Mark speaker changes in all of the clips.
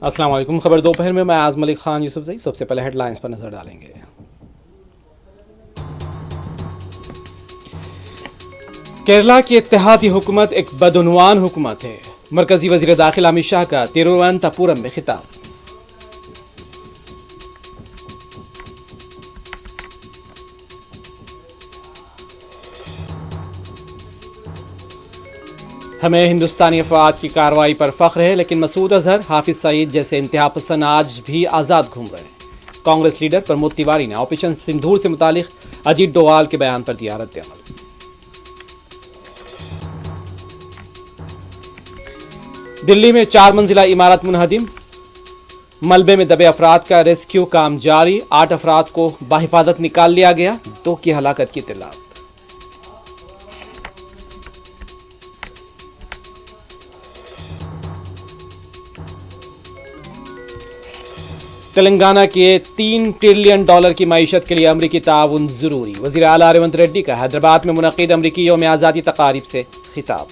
Speaker 1: अस्सलाम वालेकुम। खबर दोपहर में मैं आज़म मलिक खान यूसुफ। सबसे पहले हेडलाइंस पर नजर डालेंगे। केरला की इत्तेहादी हुकूमत एक बदउनवान हुकूमत है। मरकजी वजीर दाखिला अमित शाह का तिरुवनंतपुरम में खिताब। हमें हिंदुस्तानी अफवाद की कार्रवाई पर फख्र है, लेकिन मसूद अजहर, हाफिज सईद जैसे इंतहा पसंद आज भी आज़ाद घूम रहे हैं। कांग्रेस लीडर प्रमोद तिवारी ने ऑपरेशन सिंदूर से मुतालिक अजीत डोवाल के बयान पर दिया रद्द-ए-अमल। दिल्ली में 4 मंजिला इमारत मुनहदिम, मलबे में दबे अफराद का रेस्क्यू काम जारी। 8 अफराद को बाहिफाजत निकाल लिया गया। 2 की हलाकत की इत्तलात। तेलंगाना के $3 ट्रिलियन की मईशत के लिए अमरीकी ताउन जरूरी। वजीर आला रेवंत रेड्डी का हैदराबाद में मुनक़िद अमरीकी यौम आज़ादी तकारीब से खिताब।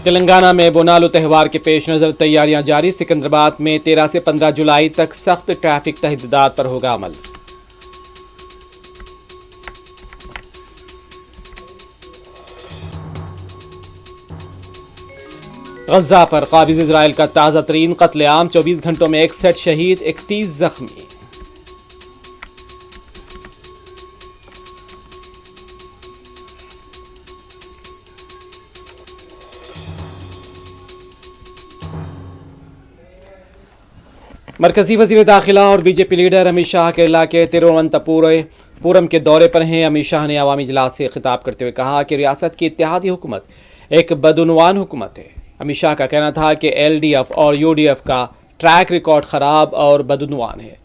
Speaker 1: तेलंगाना में बोनालू त्यौहार के पेश नज़र तैयारियां जारी। सिकंदराबाद में 13 से 15 जुलाई तक सख्त ट्रैफिक तहदीदात पर होगा अमल। गजा पर काबिज इजराइल का ताज़ा तरीन कत्लेआम। 24 घंटों में 61 शहीद, 31 जख्मी। मरकजी वजीर दाखिला और बीजेपी लीडर अमित शाह केरला के तिरुवनंतपुरम के दौरे पर हैं। अमित शाह ने अवामी इजलास से खिताब करते हुए कहा कि रियासत की इत्तेहादी हुकूमत एक बदउनवान हुकूमत है। अमित शाह का कहना था कि एलडीएफ और यूडीएफ का ट्रैक रिकॉर्ड खराब और बदउनवान है।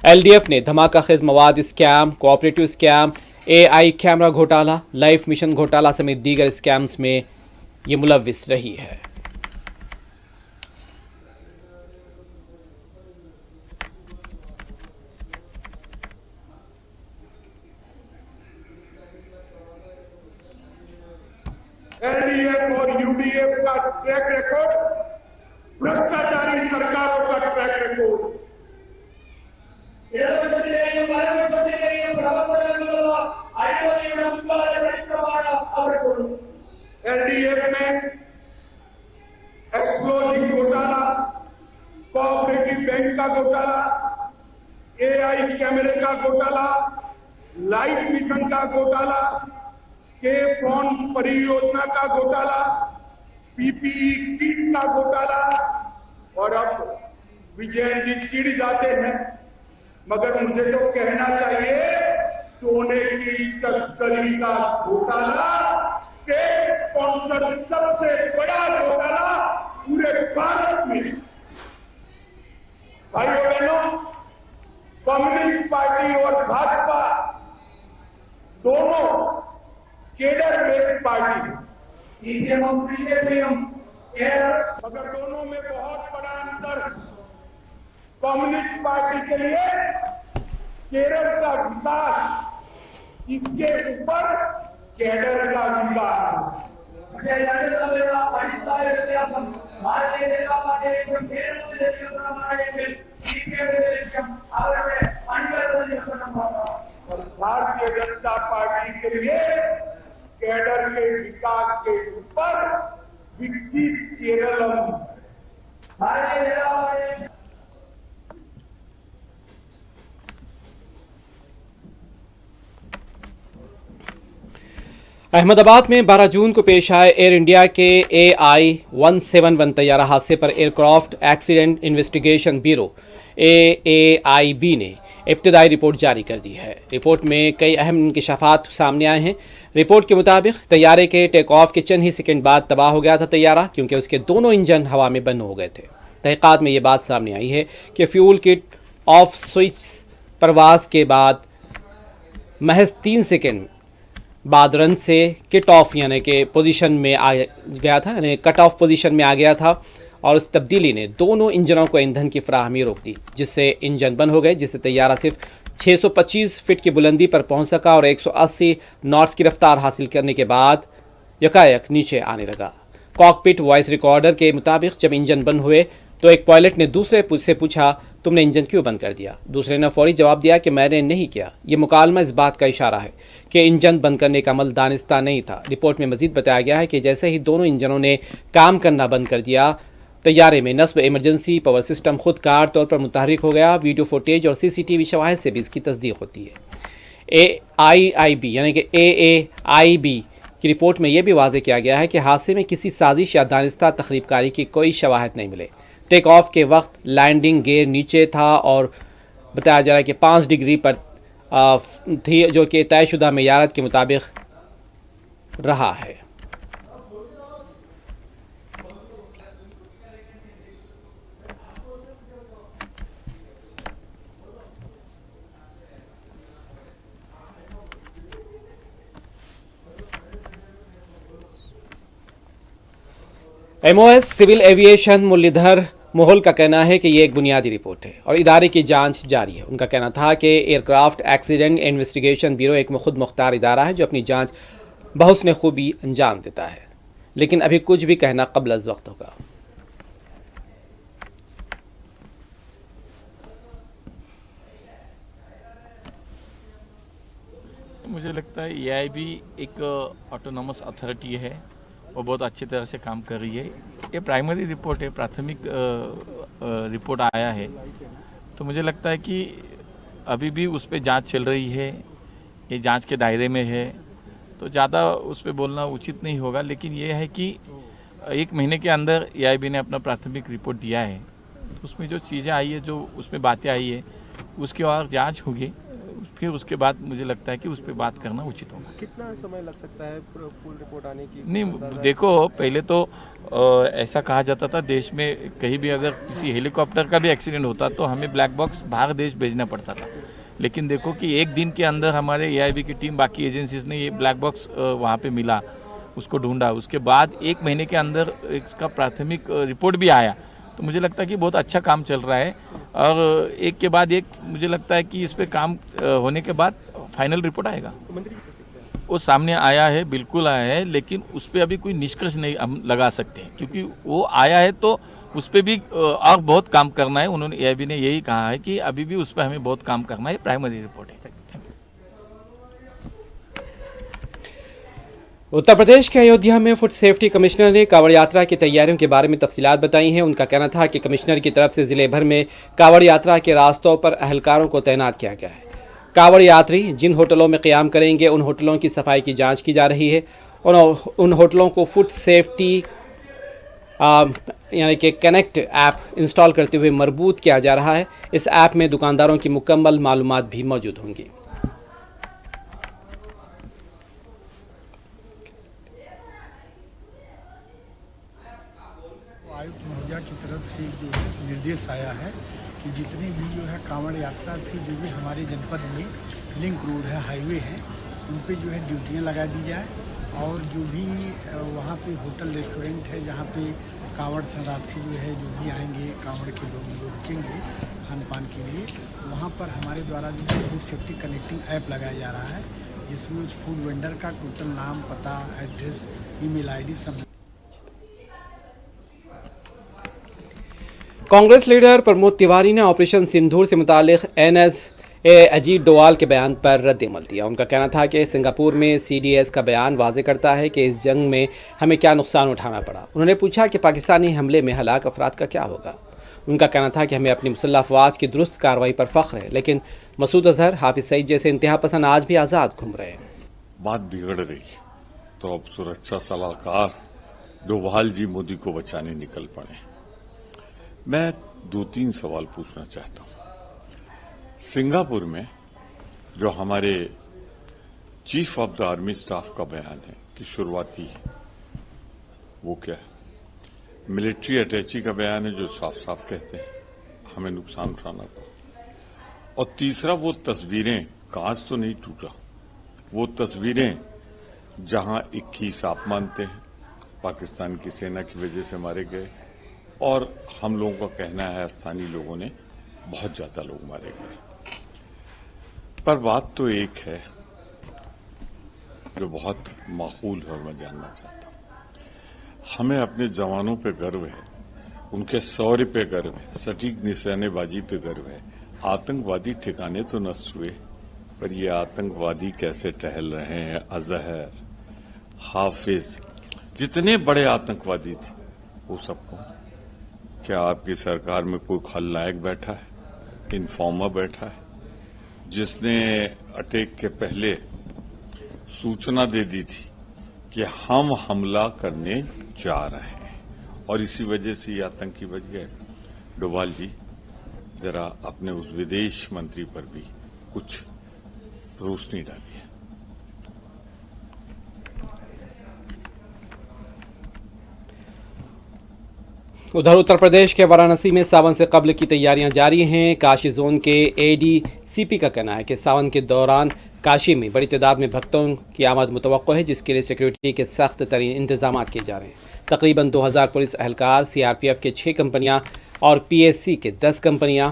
Speaker 1: एलडीएफ ने धमाका खेज मवाद scam, cooperative scam, AI camera घोटाला, लाइफ मिशन घोटाला समेत दीगर स्कैम्स में ये मुलव्विस रही है।
Speaker 2: एलडीएफ और यूडीएफ का ट्रैक रिकॉर्ड, भ्रष्टाचारी सरकारों का ट्रैक रिकॉर्ड। एलडीएफ में एक्सप्लोजिव घोटाला, कोऑपरेटिव बैंक का घोटाला, एआई कैमरे का घोटाला, लाइफ मिशन का घोटाला, के फोन परियोजना का घोटाला, पीपीई किट का घोटाला। और अब विजयन जी चिढ़ जाते हैं, मगर मुझे तो कहना चाहिए सोने की तस्करी का घोटाला, स्टेट स्पॉन्सर सबसे बड़ा घोटाला पूरे भारत में। भाइयों बहनों, कम्युनिस्ट पार्टी और भाजपा दोनों केडर बेस्ड पार्टी, मगर दोनों में बहुत बड़ा अंतर। कम्युनिस्ट पार्टी के लिए केरल का विकास, इसके ऊपर केडर का विकास। और भारतीय जनता पार्टी के लिए कैडर के विकास के ऊपर विकसित केरलम।
Speaker 1: अहमदाबाद में 12 जून को पेश आए एयर इंडिया के AI-171 तैयारा हादसे पर aircraft accident investigation bureau AAIB ने इब्तदाई रिपोर्ट जारी कर दी है। रिपोर्ट में कई अहम इंकशाफात सामने आए हैं। रिपोर्ट के मुताबिक तैयारे के टेक ऑफ के चंद ही सेकंड बाद तबाह हो गया था तैयारा, क्योंकि उसके दोनों इंजन हवा में बंद हो गए थे। तहकीकात में ये बात सामने आई है कि फ्यूल किट ऑफ स्विच परवाज के बाद महज 3 सेकंड बाद रन से किट ऑफ यानी कि पोजीशन में आ गया था, यानी कट ऑफ पोजीशन में आ गया था, और उस तब्दीली ने दोनों इंजनों को ईंधन की फराहमी रोक दी, जिससे इंजन बंद हो गए, जिससे तैयारा सिर्फ 625 फीट की बुलंदी पर पहुंच सका और 180 नॉट्स की रफ्तार हासिल करने के बाद यकायक नीचे आने लगा। कॉकपिट वॉइस रिकॉर्डर के मुताबिक जब इंजन बंद हुए तो एक पायलट ने दूसरे से पूछा, तुमने इंजन क्यों बंद कर दिया? दूसरे ने फौरी जवाब दिया कि मैंने नहीं किया। ये मुकालमा इस बात का इशारा है कि इंजन बंद करने का अमल दानिस्ता नहीं था। रिपोर्ट में मजीद बताया गया है कि जैसे ही दोनों इंजनों ने काम करना बंद कर दिया, तैयारे में नस्ब इमरजेंसी पावर सिस्टम खुदकार तौर पर मुतहरिक हो गया। वीडियो फुटेज और CCTV शवाहिद से भी इसकी तस्दीक होती है। AIIB यानी कि AAIB की रिपोर्ट में यह भी वाज़ेह किया गया है कि हादसे में किसी साजिश या दानिस्ता तखरीबकारी की कोई शवाहिद नहीं मिले। टेक ऑफ के वक्त लैंडिंग गियर नीचे था और बताया जा रहा है कि 5 डिग्री पर थी, जो कि तयशुदा मेयारत के मुताबिक रहा है। MOS सिविल एविएशन मुरलीधर मोहल का कहना है कि ये एक बुनियादी रिपोर्ट है और इदारे की जांच जारी है। उनका कहना था कि एयरक्राफ्ट एक्सीडेंट इन्वेस्टिगेशन ब्यूरो एक खुद मुख्तार इदारा है जो अपनी जांच बहुस्न खूबी अंजाम देता है, लेकिन अभी कुछ भी कहना कब्ल अज़ वक्त होगा।
Speaker 3: मुझे लगता है AIB एक ऑटोनॉमस अथॉरिटी है, वो बहुत अच्छी तरह से काम कर रही है। ये प्राइमरी रिपोर्ट है, प्राथमिक रिपोर्ट आया है, तो मुझे लगता है कि अभी भी उस पर जांच चल रही है, ये जांच के दायरे में है, तो ज़्यादा उस पर बोलना उचित नहीं होगा। लेकिन ये है कि 1 महीने के अंदर AIB ने अपना प्राथमिक रिपोर्ट दिया है, तो उसमें जो चीज़ें आई है, जो उसमें बातें आई है, उसकी और जाँच होगी, फिर उसके बाद मुझे लगता है कि उस पर बात करना उचित होगा।
Speaker 4: कितना समय लग सकता है फुल रिपोर्ट आने की?
Speaker 3: नहीं, देखो, पहले तो ऐसा कहा जाता था देश में कहीं भी अगर किसी हेलीकॉप्टर का भी एक्सीडेंट होता तो हमें ब्लैक बॉक्स बाहर देश भेजना पड़ता था। लेकिन देखो कि 1 दिन के अंदर हमारे AIB की टीम, बाकी एजेंसीज ने ये ब्लैक बॉक्स वहाँ पे मिला, उसको ढूंढा, उसके बाद 1 महीने के अंदर इसका प्राथमिक रिपोर्ट भी आया। तो मुझे लगता है कि बहुत अच्छा काम चल रहा है और एक के बाद एक मुझे लगता है कि इस पे काम होने के बाद फाइनल रिपोर्ट आएगा। वो सामने आया है, बिल्कुल आया है, लेकिन उस पर अभी कोई निष्कर्ष नहीं हम लगा सकते, क्योंकि वो आया है तो उस पर भी और बहुत काम करना है। उन्होंने AIB ने यही कहा है कि अभी भी उस पर हमें बहुत काम करना है। प्राइमरी रिपोर्ट है।
Speaker 1: उत्तर प्रदेश के अयोध्या में फूड सेफ्टी कमिश्नर ने कांवड़ यात्रा की तैयारियों के बारे में तफसीलात बताई हैं। उनका कहना था कि कमिश्नर की तरफ से जिले भर में कांवड़ यात्रा के रास्तों पर अहलकारों को तैनात किया गया है। कांवड़ यात्री जिन होटलों में क़याम करेंगे उन होटलों की सफाई की जांच की जा रही है और उन होटलों को फूड सेफ्टी यानी कि कनेक्ट ऐप इंस्टॉल करते हुए मरबूत किया जा रहा है। इस ऐप में दुकानदारों की मुकम्मल मालूमात भी मौजूद होंगी।
Speaker 5: आयुक्त महोदया की तरफ से जो है निर्देश आया है कि जितने भी जो है कांवड़ यात्रा से जो भी हमारे जनपद में लिंक रोड है, हाईवे है, उन पे जो है ड्यूटियां लगा दी जाए और जो भी वहाँ पे होटल रेस्टोरेंट है जहाँ पे कांवड़ शरणार्थी जो है जो भी आएंगे, कांवड़ के लोग जो रुकेंगे खान पान के लिए, वहाँ पर हमारे द्वारा जो है फूड सेफ्टी कनेक्टिंग ऐप लगाया जा रहा है, जिसमें उस फूड वेंडर का टोटल नाम, पता, एड्रेस, email ID सब।
Speaker 1: कांग्रेस लीडर प्रमोद तिवारी ने ऑपरेशन सिंदूर से मुतालिक NSA अजीत डोवाल के बयान पर रद्द-ए-अमल दिया। उनका कहना था कि सिंगापुर में CDS का बयान वाज़े करता है कि इस जंग में हमें क्या नुकसान उठाना पड़ा। उन्होंने पूछा कि पाकिस्तानी हमले में हलाक अफराद का क्या होगा। उनका कहना था कि हमें अपनी मुसल्लह अफवाज की दुरुस्त कार्रवाई पर फ़ख्र है, लेकिन मसूद अजहर, हाफिज सईद जैसे इंतहा पसंद आज भी आज़ाद घूम रहे हैं।
Speaker 6: बात बिगड़ रही तो अब सुरक्षा सलाहकार डोभाल जी मोदी को बचाने निकल पड़े। मैं 2-3 सवाल पूछना चाहता हूं। सिंगापुर में जो हमारे chief of the army staff का बयान है कि शुरुआती है, वो क्या है? मिलिट्री अटैची का बयान है जो साफ साफ कहते हैं हमें नुकसान उठाना पड़ा। और तीसरा वो तस्वीरें, कांच तो नहीं टूटा, वो तस्वीरें जहां 21 आप मानते हैं पाकिस्तान की सेना की वजह से मारे गए, और हम लोगों का कहना है स्थानीय लोगों ने बहुत ज्यादा लोग मारे गए। पर बात तो एक है जो बहुत माकूल है और मैं जानना चाहता हूं। हमें अपने जवानों पे गर्व है, उनके शौर्य पे गर्व है, सटीक निशानेबाजी पे गर्व है। आतंकवादी ठिकाने तो नष्ट हुए, पर ये आतंकवादी कैसे टहल रहे हैं। अजहर, हाफिज, जितने बड़े आतंकवादी थे वो सबको, क्या आपकी सरकार में कोई खलनायक बैठा है, इन्फॉर्मर बैठा है, जिसने अटैक के पहले सूचना दे दी थी कि हम हमला करने जा रहे हैं और इसी वजह से ये आतंकी बच गए। डोभाल जी, जरा अपने उस विदेश मंत्री पर भी कुछ रोशनी डालिए।
Speaker 1: उधर उत्तर प्रदेश के वाराणसी में सावन से कब्ल की तैयारियां जारी हैं। काशी जोन के एडीसीपी का कहना है कि सावन के दौरान काशी में बड़ी तादाद में भक्तों की आमद मुतवक्को है, जिसके लिए सिक्योरिटी के सख्त तरीन इंतजाम किए जा रहे हैं। तकरीबन 2000 पुलिस एहलकार, सीआरपीएफ के 6 कंपनियां और पीएससी के 10 कंपनियां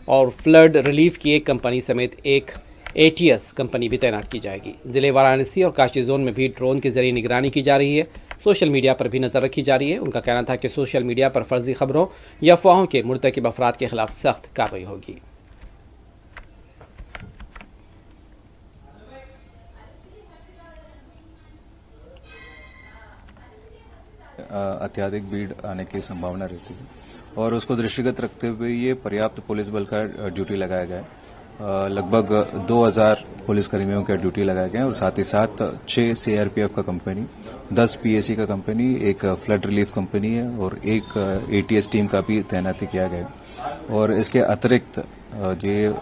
Speaker 1: और फ्लड रिलीफ की 1 कंपनी समेत एक एटीएस कंपनी भी तैनात की जाएगी। ज़िले वाराणसी और काशी जोन में भी ड्रोन के जरिए निगरानी की जा रही है। सोशल मीडिया पर भी नज़र रखी जा रही है। उनका कहना था कि सोशल मीडिया पर फर्जी खबरों या अफवाहों के मुर्तकिब अफराद के खिलाफ सख्त कार्रवाई होगी।
Speaker 7: अत्यधिक भीड़ आने की संभावना रहती है और उसको दृष्टिगत रखते हुए ये पर्याप्त पुलिस बल का ड्यूटी लगाया गया है। लगभग 2000 पुलिसकर्मियों का ड्यूटी लगाया गया है और साथ ही साथ 6 सीआरपीएफ का कंपनी, 10 पीएसी का कंपनी, एक फ्लड रिलीफ कंपनी है और एक एटीएस टीम का भी तैनाती किया गया है। और इसके अतिरिक्त ये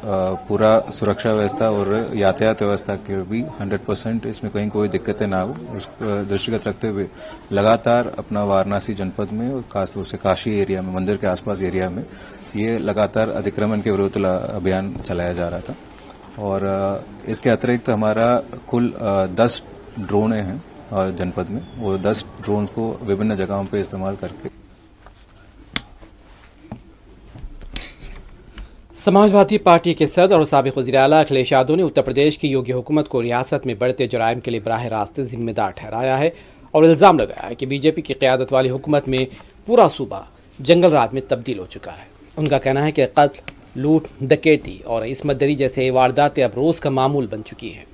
Speaker 7: पूरा सुरक्षा व्यवस्था और यातायात व्यवस्था के भी 100% इसमें कहीं कोई दिक्कतें ना हो, उस दृष्टिगत रखते हुए लगातार अपना वाराणसी जनपद में और खासतौर से काशी एरिया में, मंदिर के आसपास एरिया में ये लगातार अतिक्रमण के विरुद्ध अभियान चलाया जा रहा था। और इसके अतिरिक्त हमारा कुल 10 ड्रोन हैं जनपद में, वो 10 ड्रोन को विभिन्न जगहों पर इस्तेमाल करके।
Speaker 1: समाजवादी पार्टी के सदर और साबिक वज़ीर आला अखिलेश यादव ने उत्तर प्रदेश की योगी हुकूमत को रियासत में बढ़ते जराइम के लिए बराह रास्त जिम्मेदार ठहराया है और इल्ज़ाम लगाया है कि बीजेपी की क़यादत वाली हुकूमत में पूरा सूबा जंगल राज में तब्दील हो चुका है। उनका कहना है कि कत्ल, लूट, डकैती और इस्मतदरी जैसे वारदातें अब रोज़ का मामूल बन चुकी हैं।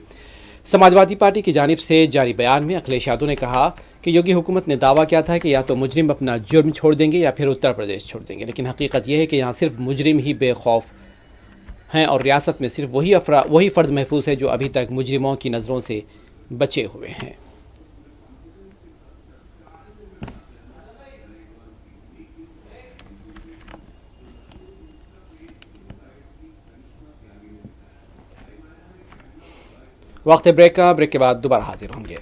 Speaker 1: समाजवादी पार्टी की जानिब से जारी बयान में अखिलेश यादव ने कहा कि योगी हुकूमत ने दावा किया था कि या तो मुजरिम अपना जुर्म छोड़ देंगे या फिर उत्तर प्रदेश छोड़ देंगे, लेकिन हकीकत यह है कि यहाँ सिर्फ मुजरिम ही बेखौफ हैं और रियासत में सिर्फ वही फ़र्द महफूज है जो अभी तक मुजरिमों की नज़रों से बचे हुए हैं। वक्त ब्रेक का, ब्रेक के बाद दोबारा हाजिर होंगे।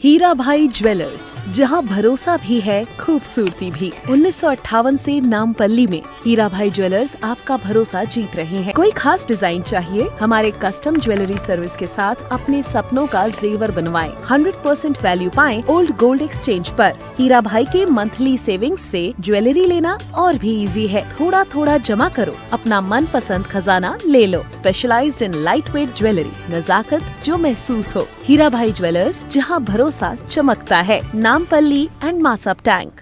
Speaker 8: हीरा भाई ज्वेलर्स, जहां भरोसा भी है, खूबसूरती भी। 1958 से नामपल्ली में हीरा भाई ज्वेलर्स आपका भरोसा जीत रहे हैं। कोई खास डिजाइन चाहिए, हमारे कस्टम ज्वेलरी सर्विस के साथ अपने सपनों का जेवर बनवाएं। 100% वैल्यू पाएं ओल्ड गोल्ड एक्सचेंज पर। हीरा भाई के मंथली सेविंग्स से ज्वेलरी लेना और भी इजी है। थोड़ा थोड़ा जमा करो, अपना मनपसंद खजाना ले लो। Specialised in light weight jewellery, नजाकत जो महसूस हो। हीरा भाई ज्वेलर्स, जहां भरोसा चमकता है। Nampally and Masab tank.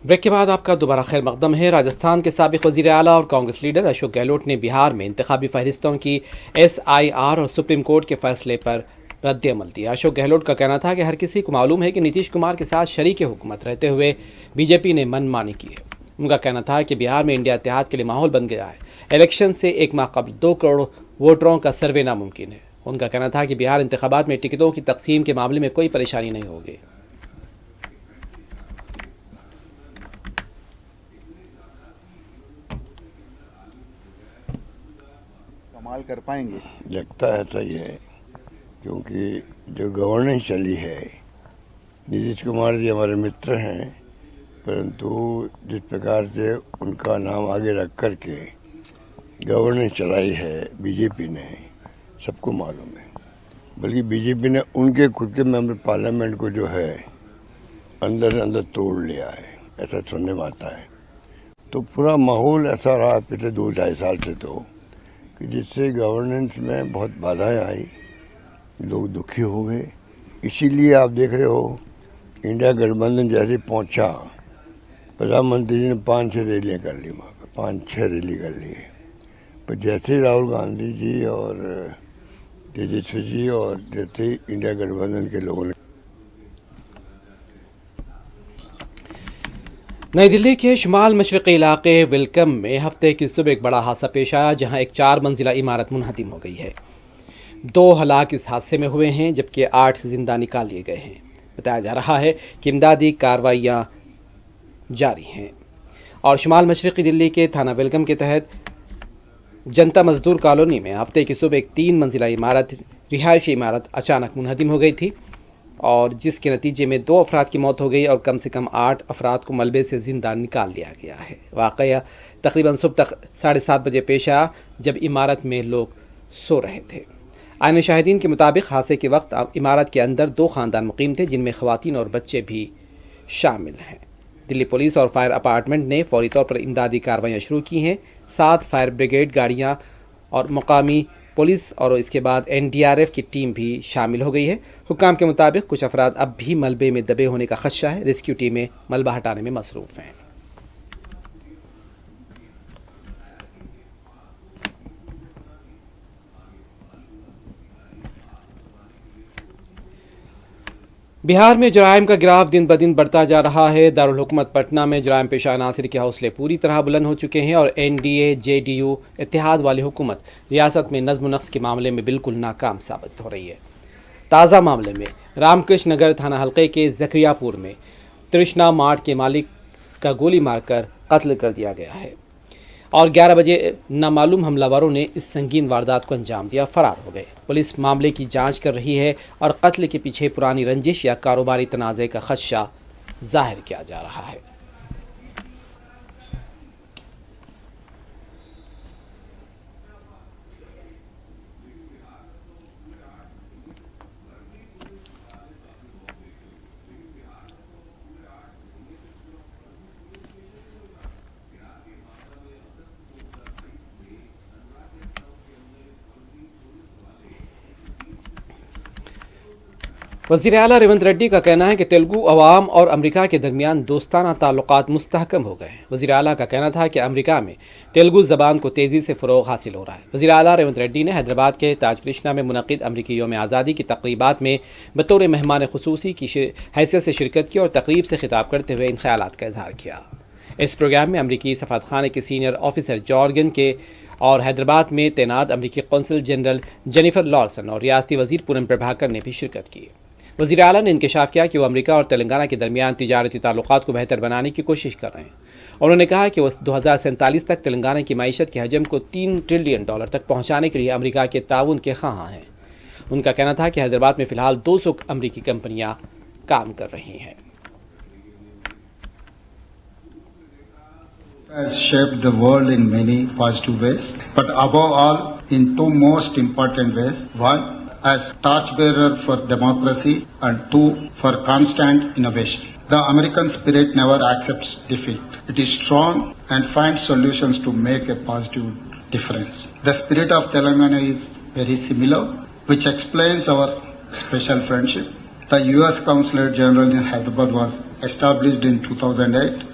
Speaker 1: Break के बाद आपका दोबारा खैर मकदम है। राजस्थान के साबिक वज़ीर आला और कांग्रेस लीडर अशोक गहलोत ने बिहार में इंतखाबी फहरिस्तों की SIR और सुप्रीम कोर्ट के फैसले पर रद्द अमल दिया। अशोक गहलोत का कहना था कि हर किसी को मालूम है कि नीतीश कुमार के साथ शरीक हुकूमत रहते हुए बीजेपी ने मनमानी की है। उनका कहना था कि बिहार में इंडिया इत्तेहाद के लिए माहौल बन गया है। इलेक्शन से 1 माह कबल 2 करोड़ वोटरों का सर्वे नामुमकिन है। उनका कहना था कि बिहार इंतखाबात में टिकटों की तकसीम के मामले में कोई परेशानी नहीं होगी।
Speaker 9: कमाल कर पाएंगे,
Speaker 10: लगता है सही है, क्योंकि जो गवर्नेंस चली है, नीतीश कुमार जी हमारे मित्र हैं, परंतु जिस प्रकार से उनका नाम आगे रख कर के गवर्नेंस चलाई है बीजेपी ने, सबको मालूम है। बल्कि बीजेपी ने उनके खुद के मेंबर पार्लियामेंट को जो है अंदर अंदर तोड़ लिया है। ऐसा सुनने में आता है। तो पूरा माहौल ऐसा रहा पिछले 2-2.5 साल से तो कि जिससे गवर्नेंस में बहुत बाधाएं आई, लोग दुखी हो गए। इसीलिए आप देख रहे हो इंडिया गठबंधन जैसे पहुंचा, प्रधानमंत्री जी ने 5-6 रैलियाँ कर ली, वहाँ पर 5-6 रैली कर ली। पर जैसे राहुल गांधी जी और तेजस्वी जी और जैसे इंडिया गठबंधन के लोगों ने
Speaker 1: नई दिल्ली के शुमाल मशरक़ी इलाके विलकम में हफ्ते की सुबह एक बड़ा हादसा पेश आया, जहां एक 4 मंजिला इमारत मुनहदिम हो गई है। 2 हलाक इस हादसे में हुए हैं, जबकि 8 जिंदा निकाल लिए गए हैं। बताया जा रहा है कि इमदादी कार्रवाइयाँ जारी हैं। और शुमाल मशरक़ी दिल्ली के थाना विलकम के तहत जनता मजदूर कॉलोनी में हफ्ते की सुबह एक 3 मंजिला इमारत, रिहायशी इमारत अचानक मुनहदिम हो गई थी, और जिसके नतीजे में 2 अफराद की मौत हो गई और कम से कम 8 अफराद को मलबे से ज़िंदा निकाल लिया गया है। वाक़या तकरीबन सुबह तक 7:30 बजे पेश आया, जब इमारत में लोग सो रहे थे। आईने शाहिदीन के मुताबिक हादसे के वक्त इमारत के अंदर 2 ख़ानदान मुकीम थे, जिनमें ख़वातीन और बच्चे भी शामिल हैं। दिल्ली पुलिस और फायर अपार्टमेंट ने फौरी तौर पर इमदादी कार्रवाइयाँ शुरू की हैं। 7 फायर ब्रिगेड गाड़ियाँ और मुकामी पुलिस और इसके बाद NDRF की टीम भी शामिल हो गई है। हुक्काम के मुताबिक कुछ अफराद अब भी मलबे में दबे होने का खदशा है। रेस्क्यू टीमें मलबा हटाने में मसरूफ़ हैं। बिहार में जराइम का गिराफ दिन ब दिन बढ़ता जा रहा है। दारुल हुकूमत पटना में जराइम पेशा अनासिर के हौसले पूरी तरह बुलंद हो चुके हैं और NDA JDU इत्तेहाद वाली हुकूमत रियासत में नज़्म नक्श के मामले में बिल्कुल नाकाम साबित हो रही है। ताज़ा मामले में रामकृष्ण नगर थाना हल्के के जकरियापुर में तृष्णा मार्ट के मालिक का गोली मारकर कत्ल कर दिया गया है और 11 बजे नामालूम हमलावरों ने इस संगीन वारदात को अंजाम दिया, फरार हो गए। पुलिस मामले की जांच कर रही है और कत्ल के पीछे पुरानी रंजिश या कारोबारी तनाज़े का खदशा जाहिर किया जा रहा है। वज़ीर आला रेवंत रेड्डी का कहना है कि तेलुगु अवाम और अमेरिका के दरमियान दोस्ताना ताल्लुकात मुस्तहकम हो गए हैं। वज़ीर आला का कहना था कि अमेरिका में तेलुगु ज़बान को तेज़ी से फ़रोग़ हासिल हो रहा है। वज़ीर आला रेवंत रेड्डी ने हैदराबाद के ताज कृष्णा में मुनक़िद अमरीकी यौम आज़ादी की तक़रीबात में बतौर मेहमान ख़ुसूसी की हैसियत से शिरकत की और तक़रीब से खिताब करते हुए इन ख़यालात का इज़हार किया। इस प्रोग्राम में अमरीकी सफ़ारतखाने के सीनियर ऑफिसर जॉर्गन के और हैदराबाद में तैनात अमरीकी कौंसल जनरल जेनिफर लॉर्सन और रियासती वज़ीर पूनम प्रभाकर ने भी शिरकत की। वज़ीर आला ने इंकशाफ किया कि वो अमेरिका और तेलंगाना के दरमियान तिजारती ताल्लुकात को बेहतर बनाने की कोशिश कर रहे हैं। उन्होंने कहा कि वो 2047 तक तेलंगाना की मईशत के हजम को $3 ट्रिलियन तक पहुंचाने के लिए अमेरिका के ताउन के ख़्वाह हैं। उनका कहना था कि हैदराबाद में फ़िलहाल 200 अमरीकी कंपनियां काम कर रही हैं।
Speaker 11: Has shaped the world in many positive ways, but above all in 2 most important ways. 1, as torchbearer for democracy, and 2, for constant innovation. The American spirit never accepts defeat. It is strong and finds solutions to make a positive difference. The spirit of Telangana is very similar, which explains our special friendship. The U.S. Consulate General in Hyderabad was established in 2008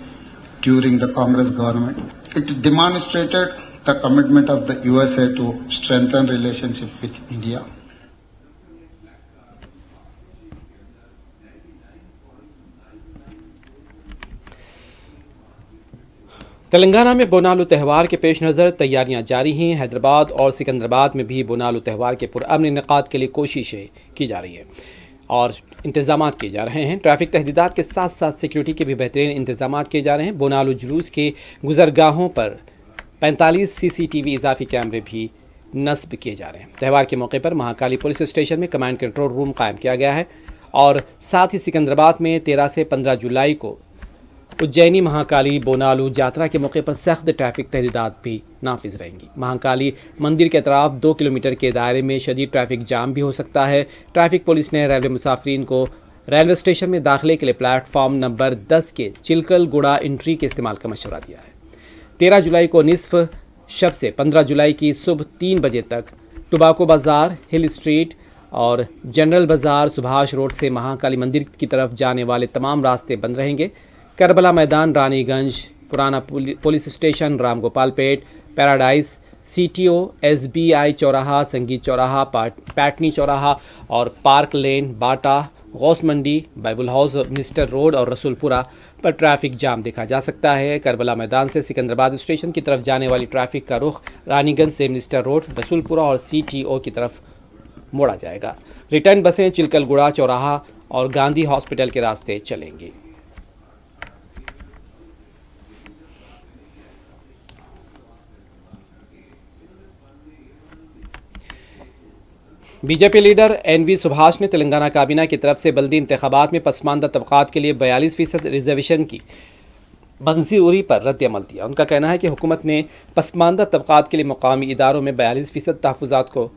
Speaker 11: during the Congress government. It demonstrated the commitment of the USA to strengthen relationship with India.
Speaker 1: Telangana में बोनालू त्यौहार के पेश नज़र तैयारियां जारी हैं। हैदराबाद और सिकंदराबाद में भी बोनालू त्यौहार के पुरअमन इनेकाद के लिए कोशिशें की जा रही हैं और इंतजाम किए जा रहे हैं। ट्रैफिक तहदीदात के साथ साथ सिक्योरिटी के भी बेहतरीन इंतजाम किए जा रहे हैं। बोनालू जुलूस के गुजरगाहों पर 45 CCTV इजाफी कैमरे भी नस्ब किए जा रहे हैं। त्यौहार के मौके पर महाकाली पुलिस स्टेशन में कमांड कंट्रोल रूम कायम किया गया है और साथ ही सिकंदराबाद में 13 से 15 जुलाई को उज्जैनी महाकाली बोनालू यात्रा के मौके पर सख्त ट्रैफिक तहदीदात भी नाफिज रहेंगी। महाकाली मंदिर के अतराफ 2 किलोमीटर के दायरे में शदीद ट्रैफिक जाम भी हो सकता है। ट्रैफिक पुलिस ने रेलवे मुसाफिरीन को रेलवे स्टेशन में दाखिले के लिए प्लेटफॉर्म नंबर 10 के चिलकलगुड़ा एंट्री के इस्तेमाल का मशवरा दिया है। 13 जुलाई को निसफ शब से 15 जुलाई की सुबह 3 बजे तक टोबैको बाज़ार, हिल स्ट्रीट और जनरल बाज़ार, सुभाष रोड से महाकाली मंदिर की तरफ जाने वाले तमाम रास्ते बंद रहेंगे। करबला मैदान, रानीगंज, पुराना police station, Ramgopalpet, paradise, CTO, SBI चौराहा, संगीत चौराहा, पैटनी चौराहा और पार्क लेन, बाटा, गौस मंडी, बाइबल हाउस, मिनिस्टर रोड और रसूलपुरा पर ट्रैफिक जाम देखा जा सकता है। करबला मैदान से सिकंदराबाद स्टेशन की तरफ जाने वाली ट्रैफिक का रुख रानीगंज से मिनिस्टर रोड, रसूलपुरा और CTO की तरफ मोड़ा जाएगा। रिटर्न बसें चिलकलगुड़ा चौराहा और गांधी हॉस्पिटल के रास्ते चलेंगी। बीजेपी लीडर NV सुभाष ने तेलंगाना काबीना की तरफ से बल्दी इंतखाबात में पसमानदा तबकात के लिए 42% रिजर्वेशन की मंजूरी पर रद्द-ए-अमल दिया। उनका कहना है कि हुकूमत ने पसमानदा तबकात के लिए मुकामी इदारों में 42% तहफ़्फ़ुज़ात को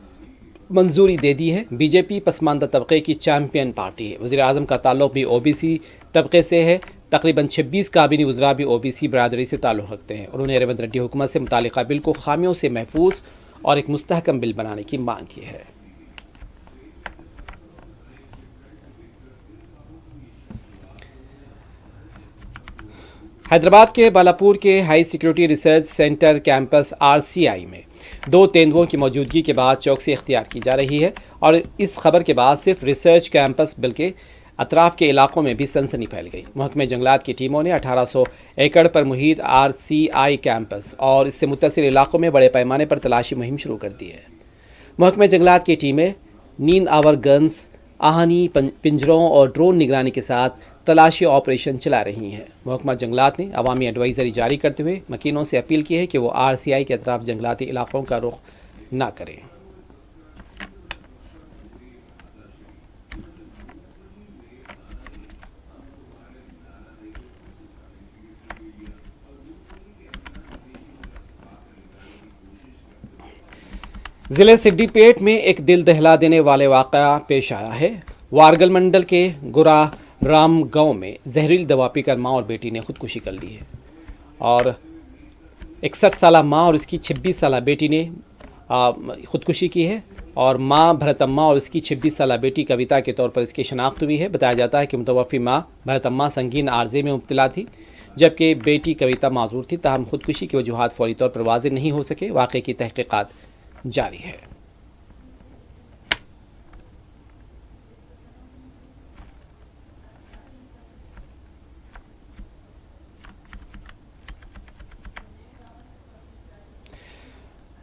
Speaker 1: मंजूरी दे दी है। बीजेपी पसमानदा तबके की चैम्पियन पार्टी है। वज़ीर आज़म का ताल्लुक़ भी OBC तबके से है। तकरीबन 26 काबीनी वज़रा भी OBC बरादरी से ताल्लुक़ रखते हैं। उन्होंने रेवंत रेड्डी हुकूमत से मुतालिका बिल को खामियों से महफूज और एक मुस्तहकम बिल बनाने की मांग की है। हैदराबाद के बालापुर के high security research centre campus RCI में 2 तेंदुओं की मौजूदगी के बाद चौकसी इख्तियार की जा रही है और इस खबर के बाद सिर्फ रिसर्च कैंपस बल्कि अतराफ़ के इलाकों में भी सनसनी फैल गई। महकमे जंगलात की टीमों ने 1800 एकड़ पर मुहित RCI कैंपस और इससे मुत्तसिल इलाकों में बड़े पैमाने पर तलाशी मुहिम शुरू कर दी है। महकमे जंगलात की टीमें नींद आवर गन्स, आहनी पिंजरों और ड्रोन निगरानी के साथ तलाशी ऑपरेशन चला रही हैं। महकमा जंगलात ने अवामी एडवाइजरी जारी करते हुए मकीनों से अपील की है कि वो RCI के अतराफ जंगलाती इलाकों का रुख ना करें। ज़िले सिद्दीपेट में एक दिल दहला देने वाले वाक़या पेश आया है। वारगल मंडल के गुरा राम गांव में जहरीली दवा पीकर मां और बेटी ने खुदकुशी कर ली है और 61 साला मां और उसकी 26 साला बेटी ने खुदकुशी की है और मां भरतम्मा और उसकी 26 साला बेटी कविता के तौर पर इसकी शनाख्त हुई है। बताया जाता है कि मुतवफ़ी मां भरतम्मा संगीन आर्जे में मुब्तला थी जबकि बेटी कविता माजूर थी। ताहम खुदकुशी की वजूहात फौरी तौर पर वाज़ेह नहीं हो सके। वाक़े की तहक़ीक़ात जारी है।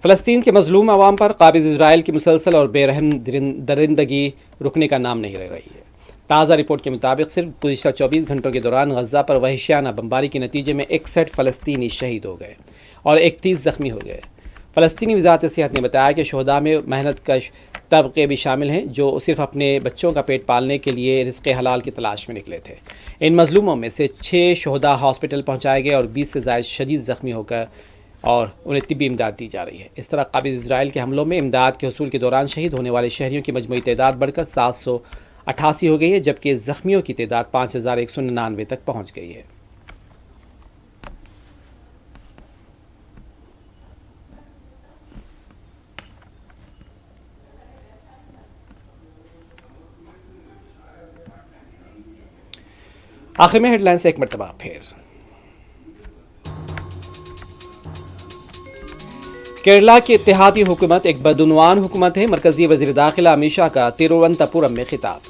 Speaker 1: फ़लस्तीन के मज़लूम अवाम पर काबिज़ इज़राइल की मुसलसल और बेरहम दरिंदगी रुकने का नाम नहीं ले रही है। ताज़ा रिपोर्ट के मुताबिक सिर्फ गुज़िश्ता 24 घंटों के दौरान गज़ा पर वहशियाना बमबारी के नतीजे में 61 फ़लस्तीनी शहीद हो गए और 31 ज़ख्मी हो गए। फ़लस्तीनी वज़ारत सेहत ने बताया कि शोहदा में मेहनतकश तबके भी शामिल हैं जो सिर्फ अपने बच्चों का पेट पालने के लिए रिज़्क़े हलाल की तलाश में निकले थे। इन मज़लूमों में से 6 शोहदा हॉस्पिटल पहुँचाए गए और 20 से ज़ायद शदीद ज़ख्मी होकर और उन्हें तिब्बी इमदाद दी जा रही है। इस तरह काबिज़ इज़राइल के हमलों में इमदाद के हुसूल के दौरान शहीद होने वाले शहरियों की मजमूई तादाद बढ़कर 788 हो गई है जबकि ज़ख्मियों की तादाद 5199 तक पहुँच गई है। आखिर में हेडलाइंस एक मरतबा फिर। केरला की इत्तेहादी हुकूमत एक बदउनवान हुकूमत है। मरकजी वज़ीर दाखिला अमित शाह का तिरुवनंतपुरम में खिताब।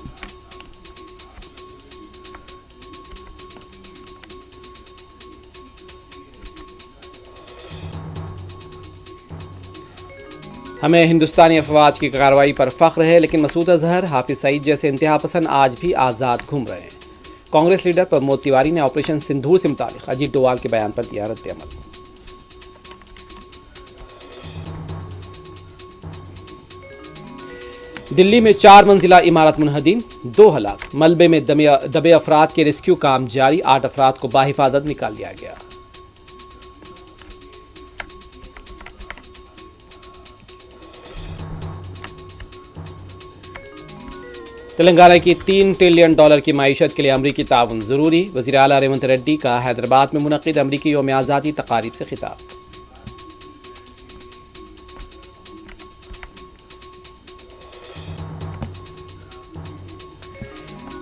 Speaker 1: हमें हिंदुस्तानी अफवाज की कार्रवाई पर फ़ख्र है लेकिन मसूद अजहर, हाफिज सईद जैसे इंतहा पसंद आज भी आज़ाद घूम रहे हैं। कांग्रेस लीडर प्रमोद तिवारी ने ऑपरेशन सिंदूर से मुतालिक अजीत डोवाल के बयान पर दिया रद्द-ए-अमल। दिल्ली में 4 मंजिला इमारत मुनहदीम, 2 हलाक। मलबे में दबे अफराद के रेस्क्यू काम जारी, 8 अफराद को बाहिफाजत निकाल लिया गया। तेलंगाना की $3 ट्रिलियन की माईशत के लिए अमरीकी ताउन ज़रूरी। वज़ीर आला रेवंत रेड्डी का हैदराबाद में मुनक़िद अमरीकी यौम आज़ादी तक़ारीब से खिताब।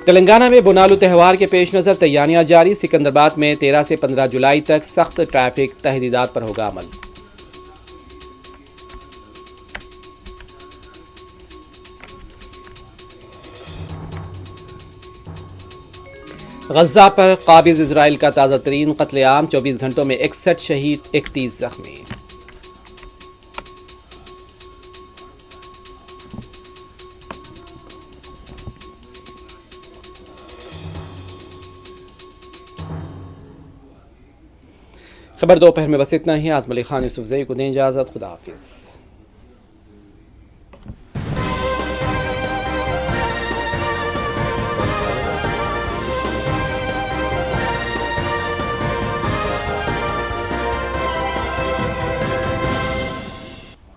Speaker 1: तेलंगाना में बोनालू त्यौहार के पेश नज़र तैयारियां जारी। सिकंदराबाद में 13 से 15 जुलाई तक सख्त ट्रैफिक तहदीदात पर होगा अमल। गज़ा पर काबिज़ इजराइल का ताज़ा तरीन कत्लेआम। 24 घंटों में 61 शहीद, 31 जख्मी। खबर दोपहर में बस इतना ही। आज़म अली खान यूसुफजई को दें इजाज़त। खुदा हाफिज़।